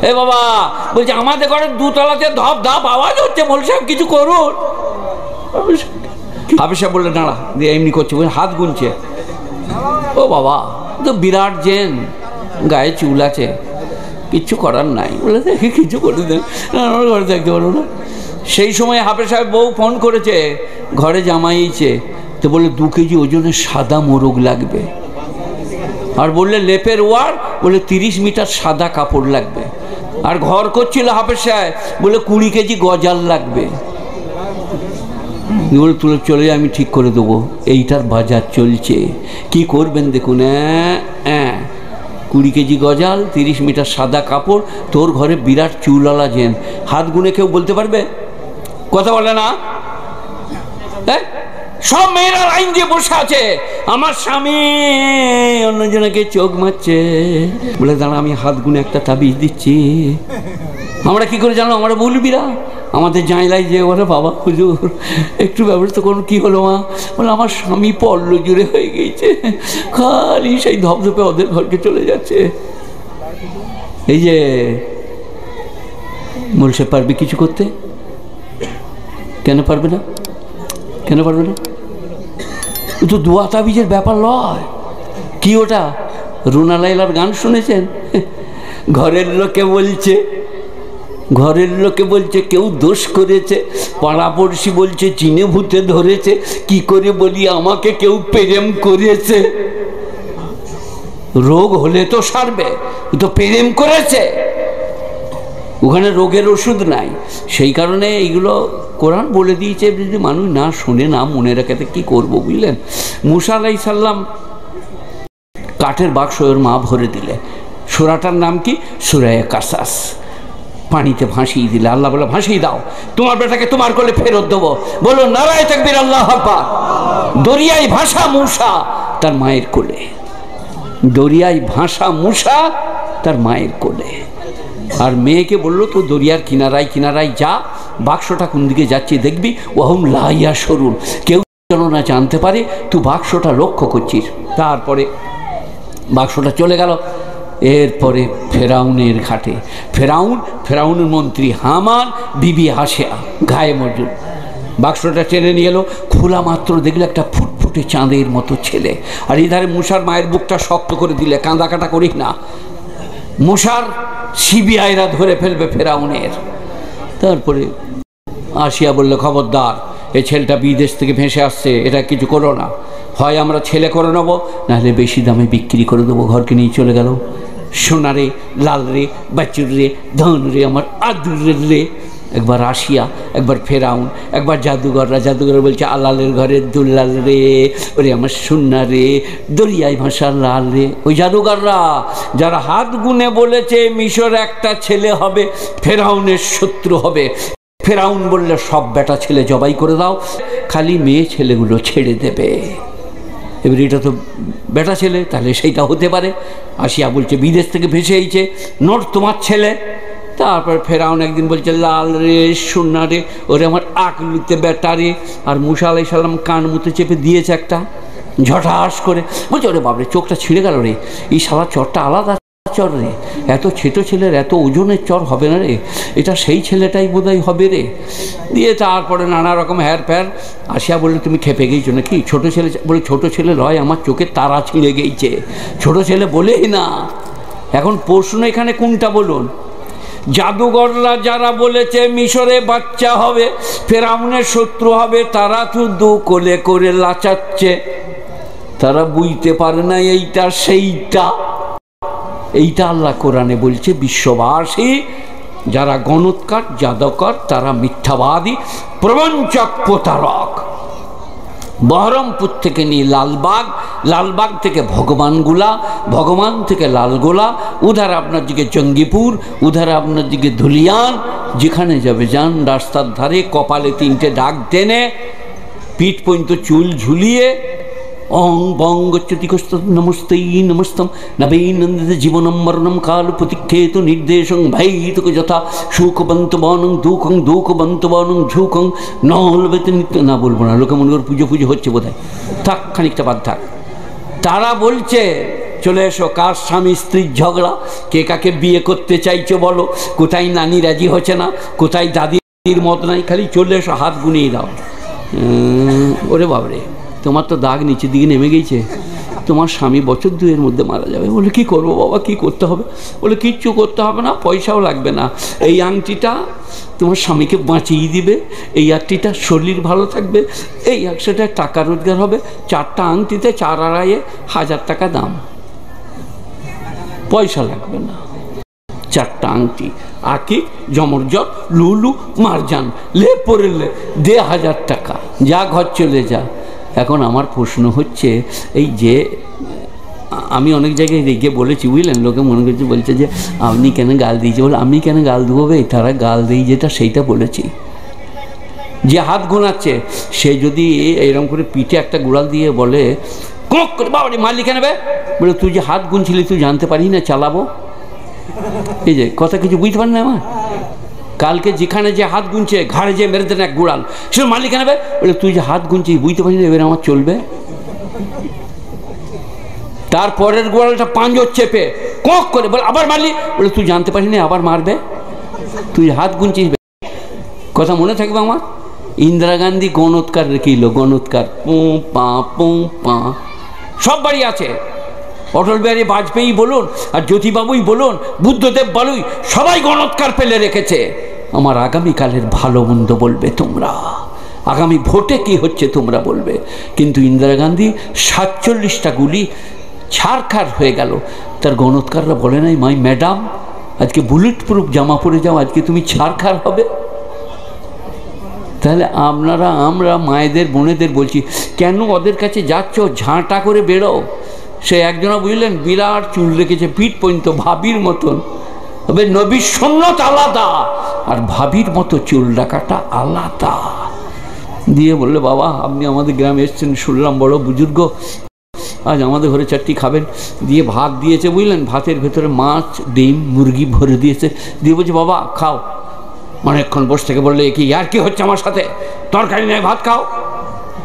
এ বাবা বলছে আমাদের ঘরের দুতলাতে ধপ ধপ আওয়াজ হচ্ছে, মোল সাহেব কিছু করুন। হাফেজ সাহেব বললে দাঁড়া, দিয়ে এমনি করছে, হাত গুনছে। ও বাবা তো বিরাট জেন, গায়ে চুল আছে, কিচ্ছু করার নাই, বলে দেখে কিছু করে দেন, আমার ঘরে দেখতে পারবো না। সেই সময় হাফেজ সাহেব বউ ফোন করেছে, ঘরে জামাইছে, তো বললে 2 কেজি ওজনের সাদা মোরগ লাগবে। আর বললে লেপের ওয়ার, বলে 30 মিটার সাদা কাপড় লাগবে। আর ঘর করছিল হাফেজ সাহেব, বলে 20 কেজি গজাল লাগবে। বলে তুলে চলে যায়, আমি ঠিক করে দেবো, এইটার বাজার চলছে, কি করবেন দেখুন। 20 কেজি গজাল, 30 মিটার সাদা কাপড়, তোর ঘরে বিরাট চুলওয়ালা জেন, হাত গুনে কেউ বলতে পারবে? কথা বলে না? সব মেয়েরা লাইন দিয়ে বসে আছে, আমার স্বামী অন্যজনকে চোখ মারছে, বলে দাঁড়া আমি হাত গুনে একটা তাবিজ দিচ্ছি। আমরা কি করে জানো? আমরা বলবিরা আমাদের জানলাই যে বলে বাবা হুজুর একটু ব্যবস্থা করুন। কি হলো মা? বলে আমার স্বামী পল্ল জুড়ে হয়ে গেছে, খালি সেই ধপধপে ওদের ঘরকে চলে যাচ্ছে। এই যে বলছে পারবে কিছু করতে? কেন পারবে না? কেন পারবে না? তো দোয়া তাবিজের ব্যাপার নয়। কি ওটা? রুনা লায়লার গান শুনেছেন? ঘরের লোকে বলছে কেউ দোষ করেছে, পাড়াপড়শি বলছে চিনে ভূতে ধরেছে, কি করে বলি আমাকে কেউ প্রেম করেছে। রোগ হলে তো সারবে, তো প্রেম করেছে, ওখানে রোগের ওষুধ নাই। সেই কারণে এইগুলো কোরআন বলে দিয়েছে, যদি মানুষ না শুনে না মনে রাখে কি করবো বুঝলেন। মুসা আলাইহিস সালাম কাঠের বাক্স ওর মা ভরে দিলে, সূরাটার নাম কি? সূরা কাসাস। পানিতে ভাসিয়ে দিলে, আল্লাহ বলে ভাসিয়ে দাও, তোমার বেটাকে তোমার কোলে ফেরত দেবো। বলো নারায়ে তাকবীর, আল্লাহু আকবার। দরিয়ায় ভাসা মূসা তার মায়ের কোলে, দরিয়ায় ভাসা মূসা তার মায়ের কোলে। আর মেয়েকে বললো তো দরিয়ার কিনারায় কিনারায় যা, বাক্সটা কোন দিকে যাচ্ছে দেখবি, ওহম লা ইয়াশউরুন, কেউ যেন না জানতে পারে তুই বাক্সটা লক্ষ্য করছিস। তারপরে বাক্সটা চলে গেল। এরপরে ফেরাউনের ঘাটে, ফেরাউনের মন্ত্রী হামান, বিবি হাসিয়া গায়ে মজুদ, বাক্সটা টেনে নিয়ে এলো। খোলা মাত্র দেখলে একটা ফুটফুটে চাঁদের মতো ছেলে। আর এধারে মুসার মায়ের বুকটা শক্ত করে দিলে, কাঁদা কাটা করিস না, মুসার সিবিআইরা ধরে ফেলবে ফেরাউনের। তারপরে আসিয়া বললে খবরদার, এই ছেলেটা বিদেশ থেকে ভেসে আসছে, এটা কিছু করো না, হয় আমরা ছেলে করে নেবো, নাহলে বেশি দামে বিক্রি করে দেবো। ঘরকে নিয়ে চলে গেল। সোনা রে, লাল রে, বাচুর রে, ধন রে, আমার আদুর রে। একবার আসিয়া, একবার ফেরাউন, একবার জাদুঘর বলছে আলালের ঘরের দুল্লাল রে, ওরে আমার সোনা রে, দরিয়ায় ভাষা লাল রে। ওই জাদুঘররা যারা হাত গুনে বলেছে মিশর একটা ছেলে হবে, ফেরাউনের শত্রু হবে। ফেরাউন বললে সব বেটা ছেলে জবাই করে দাও, খালি মেয়ে ছেলেগুলো ছেড়ে দেবে। এবার এটা তো বেটা ছেলে, তাহলে সেইটা হতে পারে। আসিয়া বলছে বিদেশ থেকে ভেসে এইছে, নোট তোমার ছেলে। তারপর ফেরাউন একদিন বলছে লাল রে, সোনা রে, ওরে আমার আকলুতে বেটা রে। আর মুসা আলাইহিস সালাম কান মুতে চেপে দিয়েছে একটা, ঝটাস করে। বলছে ওরে বাবরে, চোখটা ছিঁড়ে গেল রে, এই শালা চরটা আলাদা চর রে, এত ছোট ছেলের এত ওজনের চর হবে না রে, এটা সেই ছেলেটাই বোধহয় হবে রে। দিয়ে তারপরে নানা রকম হ্যার প্যার। আসিয়া বললে তুমি খেপে গেছো নাকি? ছোট ছেলে বলে ছোট ছেলে লয়, আমার চোখে তারা ছিঁড়ে গেছে, ছোট ছেলে বলেই না। এখন প্রশ্ন এখানে কোনটা বলুন? জাদুঘররা যারা বলেছে মিশরে বাচ্চা হবে, ফেরাউনের শত্রু হবে, তারা শুধু কোলে করে লাচাচ্ছে, তারা বুঝতে পারে না এইটা সেইটা। এইটা আল্লাহ কোরআনে বলছে বিশ্ববাসী যারা গণৎকার জাদুকর তারা মিথ্যাবাদী, প্রবঞ্চক, প্রতারক। বহরমপুর থেকে নিয়ে লালবাগ, লালবাগ থেকে ভগবানগোলা, ভগবান থেকে লালগোলা, উধার আপনার দিকে জঙ্গিপুর, উধার আপনার দিকে ধুলিয়ান, যেখানে যাবে যান, রাস্তার ধারে কপালে 3টে দাগ টেনে, পিঠ পর্যন্ত চুল ঝুলিয়ে, ওং বং গচ্ছতিকস্ত নমস্তেই নমস্তম নবীনন্দিত জীবনম মরণম কাল প্রতীক্ষেত নির্দেশং ভাইতুক যথা সুখবন্ত বনং দুঃখং দুঃখবন্ত বনং ঝুঁকং নলবেতে নিত্য। না বলবো না, লোকে মনে করে পুজো হচ্ছে বোধহয়, থাক খানিকটা বাদ থাক। তারা বলছে চলে এসো। কার স্বামী স্ত্রীর ঝগড়া, কে কাকে বিয়ে করতে চাইছো বলো, কোথায় নানি রাজি হচ্ছে না, কোথায় দাদির মত নাই, খালি চলে এসো, হাত গুনিয়ে দাও। ওরে বাবরে, তোমার তো দাগ নিচের দিকে নেমে গেছে, তোমার স্বামী বছর দুয়ের মধ্যে মারা যাবে। বলে কি করবো বাবা, কি করতে হবে? বলে কিচ্ছু করতে হবে না, পয়সাও লাগবে না, এই আংটিটা তোমার স্বামীকে বাঁচিয়ে দিবে, এই আংটিটা শরীর ভালো থাকবে, এই 100 টাকা রোজগার হবে, 4টা আংটিতে 4-2,500 টাকা দাম, পয়সা লাগবে না। 4টা আংটি, আকিক, জমরজট, লুলু, মারজান, লে পড়লে 1,500 টাকা, যা ঘর চলে যা। এখন আমার প্রশ্ন হচ্ছে, এই যে আমি অনেক জায়গায় রেগে বলেছি বুঝলেন, লোকে মনে করছে, বলছে যে আপনি কেন গাল দিয়েছে, বলে আমি কেন গাল দেবো ভাই, তারা গাল দিই যেটা সেইটা বলেছি। যে হাত গোনাচ্ছে সে যদি এরকম করে পিঠে একটা গুড়াল দিয়ে বলে কক করে, বাবা মারলি কেন বে, বলে তুই যে হাত গুনছিলি তুই জানতে পারি না চালাবো, এই যে কথা কিছু বুঝতে পারেন না আমার। কালকে যেখানে যে হাত গুনছে ঘাড়ে যে মেরে দেন এক গুড়াল, সে মারলি কেন বে, বলে তুই যে হাত গুনছিস বুঝতে পারি না, এবার আমার চলবে। তারপরের গোড়ালটা পাঁজর চেপে কক করে বলে আবার মারলি, বলে তুই জানতে পারিস না আবার মারবে, তুই হাত গুনছিস। কথা মনে থাকবে আমার। ইন্দিরা গান্ধী গণৎকার রেখেইল, গণৎকার, পোঁ পা পোঁ পা, সব বাড়ি আছে। অটল বিহারী বাজপেয়ী বলুন আর জ্যোতিবাবুই বলুন, বুদ্ধদেব বলুই, সবাই গণৎকার ফেলে রেখেছে। আমার আগামীকালের ভালো মন্দ বলবে তোমরা, আগামী ভোটে কি হচ্ছে তোমরা বলবে। কিন্তু ইন্দিরা গান্ধী 47টা গুলি ছাড়খাড় হয়ে গেল, তার গণৎকাররা বলে নাই মাই ম্যাডাম আজকে বুলেট প্রুফ জামা পরে যাও, আজকে তুমি ছাড়খাড় হবে। তাহলে আমরা মায়েদের বোনেদের বলছি, কেন ওদের কাছে যাচ্ছ, ঝাঁটা করে বেরো। সে একজনা বুঝলেন বিরাট চুল রেখেছে পিঠ পর্যন্ত, ভাবির মতন। তবে নবীর সুন্নত আলাদা আর ভাবির মতো চুল রাখাটা আলাদা। দিয়ে বললে বাবা আপনি আমাদের গ্রামে এসছেন, শুনলাম বড় বুজুর্গ, আজ আমাদের ঘরে চারটি খাবেন। দিয়ে ভাত দিয়েছে বুঝলেন, ভাতের ভেতরে মাছ, ডিম, মুরগি ভরে দিয়েছে। দিয়ে বলছে বাবা খাও। অনেকক্ষণ বসে থেকে বললে কি আর কি হচ্ছে আমার সাথে, তরকারি নেই ভাত খাও।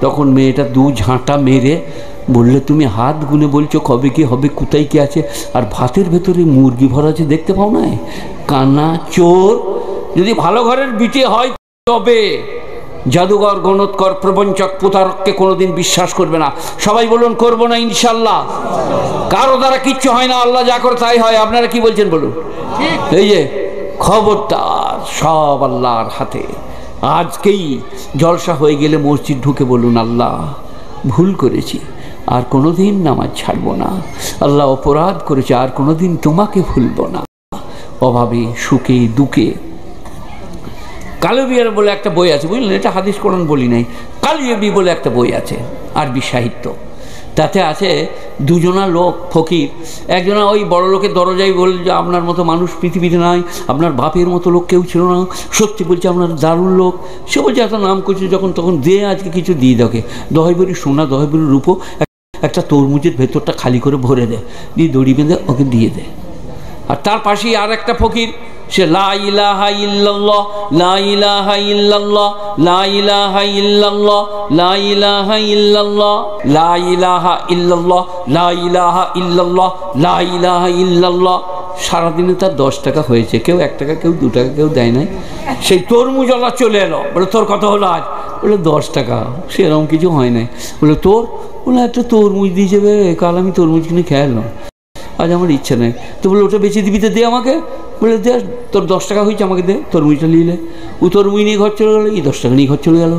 তখন মেয়েটা 2 ঝাঁটা মেরে বললে তুমি হাত গুনে বলছো কবে কি হবে, কোথায় কি আছে, আর ভাতের ভেতরে মুরগি ভরা আছে দেখতে পাও না? কানা চোর। যদি ভালো ঘরের বিটে হয় তবে জাদুঘর, গণৎকর, প্রবঞ্চক, প্রতারককে কোনোদিন বিশ্বাস করবে না। সবাই বলুন করবো না ইনশাল্লাহ। কারো দ্বারা কিচ্ছু হয় না, আল্লাহ যা করে তাই হয়। আপনারা কি বলছেন বলুন? এই যে খবরদার, সব আল্লাহর হাতে। আজকেই জলসা হয়ে গেলে মসজিদ ঢুকে বলুন আল্লাহ ভুল করেছি, আর কোনোদিন নামাজ ছাড়বো না। আল্লাহ অপরাধ করেছে, আর কোনোদিন তোমাকে ভুলবো না। অভাবে, সুখে, দুঃখে। কালবিয়ার বলে একটা বই আছে বুঝলেন, এটা হাদিস কোরআন বলি নাই, কালবিয়াবি বলে একটা বই আছে আরবি সাহিত্য। তাতে আছে 2 জনা লোক ফকির, একজনা ওই বড় লোকের দরজায় বলল যে আপনার মতো মানুষ পৃথিবীতে নাই, আপনার বাপের মতো লোক কেউ ছিল না, সত্যি বলছে আপনার দারুণ লোক। সে বলছে এত নাম করছে যখন, তখন দে আজকে কিছু দিয়ে দেখে, 10 ভরি সোনা 10 ভরি রূপো, একটা তরমুজের ভেতরটা খালি করে ভরে দেয়, দিয়ে দড়ি বেঁধে ওকে দিয়ে দেয়। আর তার পাশেই আর একটা ফকির, সে লা ইলাহা ইল্লাল্লাহ, লা ইলাহা ইল্লাল্লাহ, লা ইলাহা ইল্লাল্লাহ, লা ইলাহা ইল্লাল্লাহ, লা ইলাহা ইল্লাল্লাহ, লা ইলাহা ইল্লাল্লাহ, লা ইলাহা ইল্লাল্লাহ। সারাদিনে তার 10 টাকা হয়েছে, কেউ 1 টাকা, কেউ 2 টাকা, কেউ দেয় নাই। সেই তরমুজওয়ালা চলে এলো, বলে তোর কত হলো আজ? বলে 10 টাকা। সেরকম কিছু হয় নাই। বলে তোর? বলে একটা তরমুজ দিয়ে যাবে, কাল আমি তরমুজ কিনে খেয়ে এলাম, আজ আমার ইচ্ছা নেই। তো বলে ওটা বেঁচে দিবি, তো দে আমাকে। বলে দে, তোর 10 টাকা হয়েছে, আমাকে দে তরমুজটা নিলে। ও তরমুজ নিয়ে ঘর চলে গেলো, এই 10 টাকা নিয়ে ঘর চলে গেল।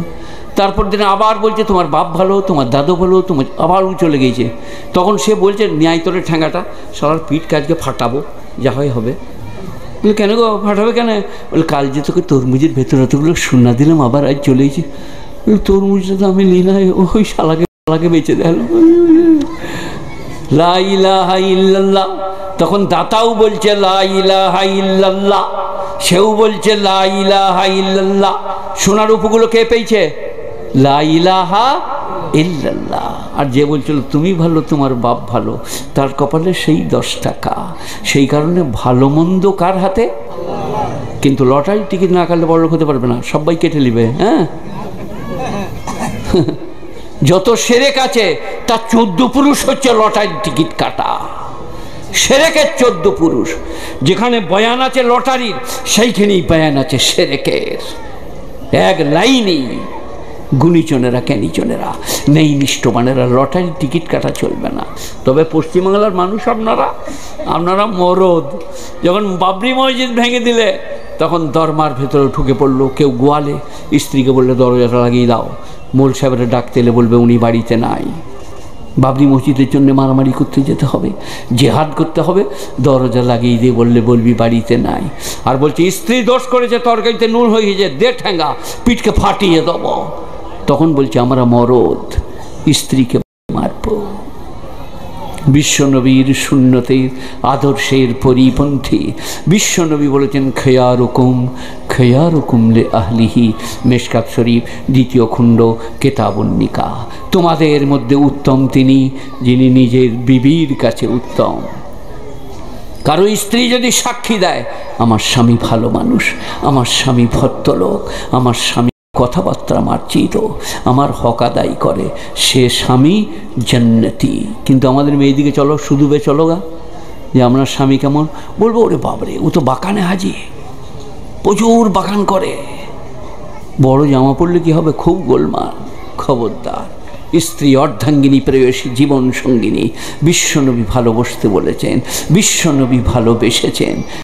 তারপর দিনে আবার বলছে তোমার বাপ ভালো, তোমার দাদু ভালো, তোমার আবার ও চলে গেছে। তখন সে বলছে ন্যায় তোরে ঠ্যাঙ্গাটা, সারার পিঠ কাজকে ফাটাবো, যা হয় হবে। বলে কেন গো ফাটাবে কেন? বলে কাল যে তোকে তরমুজের ভেতরে এতগুলো সোনা দিলাম, আবার আজ চলে গেছি। তরমুজটা তো আমি নি নাই, ওই শালাকে বেঁচে দেয়। লা ইলাহা ইল্লাল্লাহ। তখন দাতাও বলছে লা ইলাহা ইল্লাল্লাহ, সেও বলছে লা ইলাহা ইল্লাল্লাহ। সোনার উপগুলো কে পেয়েছে? লা ইলাহা ইল্লাল্লাহ। আর যে বলছিল তুমি ভালো, তোমার বাপ ভালো, তার কপালে সেই 10 টাকা। সেই কারণে ভালো মন্দ কার হাতে? কিন্তু লটারি টিকিট না কাটলে বড় লোক হতে পারবে না, সবাই কেটে নিবে। হ্যাঁ, যত সেরেক আছে তার 14 পুরুষ হচ্ছে লটারির টিকিট কাটা। সেরেকের 14 পুরুষ। যেখানে বয়ান আছে লটারির, সেইখানেই বয়ান আছে সেরেকের। এক লাইনেই গুণীজনেরা জ্ঞানীজনেরা, নেই নিষ্ঠবানেরা লটারির টিকিট কাটা চলবে না। তবে পশ্চিমবাংলার মানুষ আপনারা মরদ। যখন বাবরি মসজিদ ভেঙে দিলে তখন দরমার ভেতরে ঢুকে পড়লো। কেউ গোয়ালে, স্ত্রীকে বললে দরজাটা লাগিয়ে দাও, মোল সাহেবের ডাকতে এলে বলবে উনি বাড়িতে নাই। বাবরি মসজিদের জন্য মারামারি করতে যেতে হবে, জেহাদ করতে হবে, দরজা লাগিয়ে দিয়ে বলবি বাড়িতে নাই। আর বলছে স্ত্রী দোষ করেছে, তরকারিতে নুন হয়ে গেছে, দে ঠ্যাঙ্গা, পিঠকে ফাটিয়ে দেব। তখন বলছে আমরা মরদ, স্ত্রীকে মারব। বিশ্বনবীর সুন্নতের আদর্শের পরিপন্থী বিশ্বনবী বলেছেন খয়ারুকুম লে আহলিহি, মেশকাত শরীফ 2 খণ্ড কেতাবুন নিকাহ। তোমাদের মধ্যে উত্তম তিনি যিনি নিজের বিবির কাছে উত্তম। কারো স্ত্রী যদি সাক্ষী দেয় আমার স্বামী ভালো মানুষ, আমার স্বামী ভদ্রলোক, আমার স্বামী কথাবার্তা মার্জিত, আমার হক আদায় করে, সে স্বামী জান্নাতি। কিন্তু আমাদের মেয়েদিকে চলো শুধু চলো গা যে আমরা স্বামী কেমন, বলবো ওরে বাবরে ও তো বাগানে হাজি, প্রচুর বাগান করে। বড় জামা পড়লে কি হবে, খুব গোলমাল। খবরদার, স্ত্রী অর্ধাঙ্গিনী প্রেয়সী জীবন সঙ্গিনী। বিশ্বনবী ভালোবাসতে বলেছেন, বিশ্বনবী ভালোবেসেছেন।